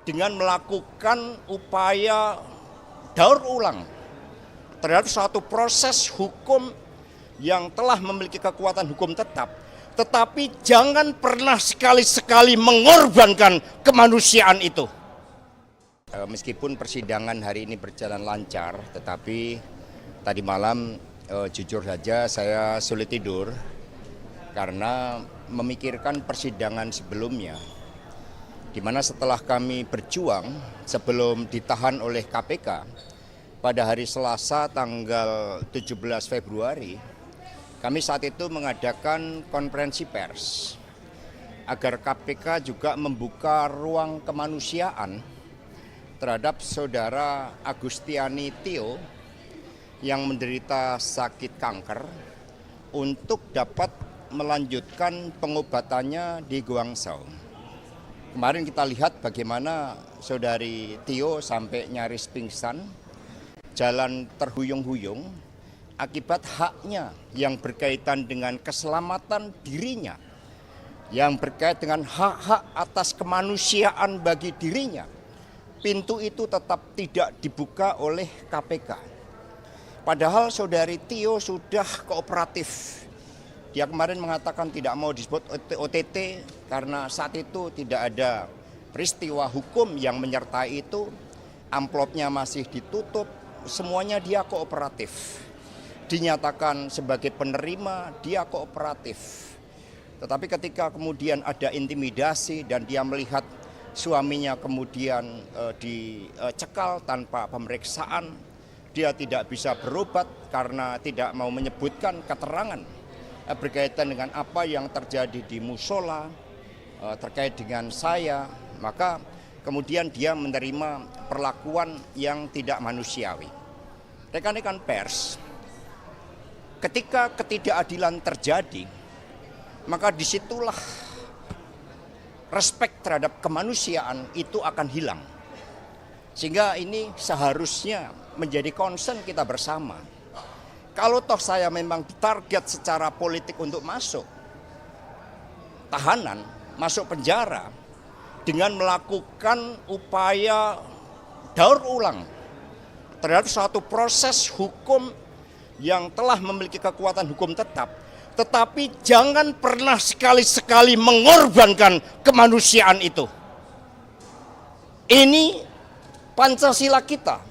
dengan melakukan upaya daur ulang terhadap suatu proses hukum yang telah memiliki kekuatan hukum tetap, tetapi jangan pernah sekali-sekali mengorbankan kemanusiaan itu. Meskipun persidangan hari ini berjalan lancar, tetapi tadi malam jujur saja saya sulit tidur karena memikirkan persidangan sebelumnya, di mana setelah kami berjuang sebelum ditahan oleh KPK pada hari Selasa tanggal 17 Februari, kami saat itu mengadakan konferensi pers agar KPK juga membuka ruang kemanusiaan terhadap saudara Agustiani Tio yang menderita sakit kanker untuk dapat melanjutkan pengobatannya di Guangzhou. Kemarin kita lihat bagaimana saudari Tio sampai nyaris pingsan, jalan terhuyung-huyung akibat haknya yang berkaitan dengan keselamatan dirinya, yang berkait dengan hak-hak atas kemanusiaan bagi dirinya. Pintu itu tetap tidak dibuka oleh KPK. Padahal saudari Tio sudah kooperatif. Dia kemarin mengatakan tidak mau disebut OTT karena saat itu tidak ada peristiwa hukum yang menyertai itu. Amplopnya masih ditutup, semuanya dia kooperatif. Dinyatakan sebagai penerima, dia kooperatif. Tetapi ketika kemudian ada intimidasi dan dia melihat suaminya kemudian dicekal tanpa pemeriksaan, dia tidak bisa berobat karena tidak mau menyebutkan keterangan berkaitan dengan apa yang terjadi di musola terkait dengan saya, maka kemudian dia menerima perlakuan yang tidak manusiawi. Rekan-rekan pers, ketika ketidakadilan terjadi, maka disitulah respek terhadap kemanusiaan itu akan hilang. Sehingga ini seharusnya menjadi concern kita bersama. Kalau toh saya memang ditarget secara politik untuk masuk tahanan, masuk penjara dengan melakukan upaya daur ulang terhadap suatu proses hukum yang telah memiliki kekuatan hukum tetap, tetapi jangan pernah sekali-sekali mengorbankan kemanusiaan itu. Ini Pancasila kita.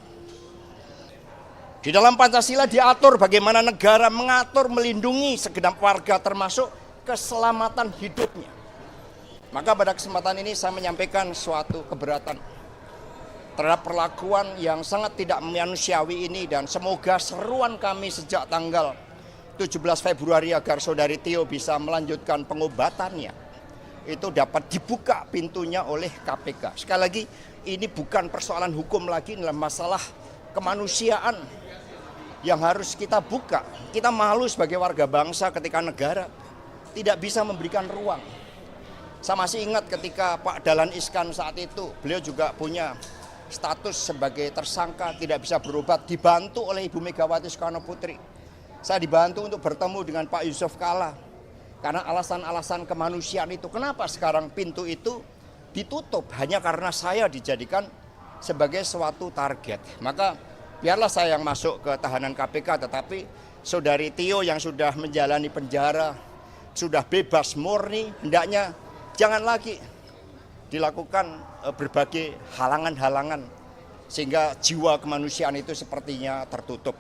Di dalam Pancasila diatur bagaimana negara mengatur, melindungi segenap warga termasuk keselamatan hidupnya. Maka pada kesempatan ini saya menyampaikan suatu keberatan terhadap perlakuan yang sangat tidak manusiawi ini, dan semoga seruan kami sejak tanggal 17 Februari agar saudari Tio bisa melanjutkan pengobatannya itu dapat dibuka pintunya oleh KPK. Sekali lagi, ini bukan persoalan hukum lagi, adalah masalah kemanusiaan yang harus kita buka. Kita malu sebagai warga bangsa ketika negara tidak bisa memberikan ruang. Saya masih ingat ketika Pak Dahlan Iskan saat itu, beliau juga punya status sebagai tersangka, tidak bisa berobat, dibantu oleh Ibu Megawati Soekarno Putri. Saya dibantu untuk bertemu dengan Pak Yusuf Kalla karena alasan-alasan kemanusiaan itu. Kenapa sekarang pintu itu ditutup hanya karena saya dijadikan sebagai suatu target? Maka biarlah saya yang masuk ke tahanan KPK, tetapi saudari Tio yang sudah menjalani penjara, sudah bebas murni, hendaknya jangan lagi dilakukan berbagai halangan-halangan sehingga jiwa kemanusiaan itu sepertinya tertutup.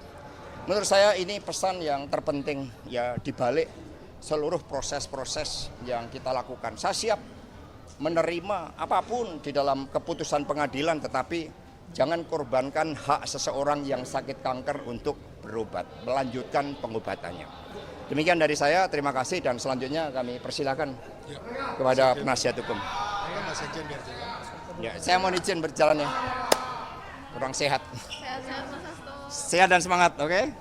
Menurut saya ini pesan yang terpenting ya, dibalik seluruh proses-proses yang kita lakukan. Saya siap menerima apapun di dalam keputusan pengadilan, tetapi jangan korbankan hak seseorang yang sakit kanker untuk berobat, melanjutkan pengobatannya. Demikian dari saya, terima kasih, dan selanjutnya kami persilakan kepada penasihat hukum. Ya, saya mau izin berjalan ya. Kurang sehat. Sehat dan semangat, oke?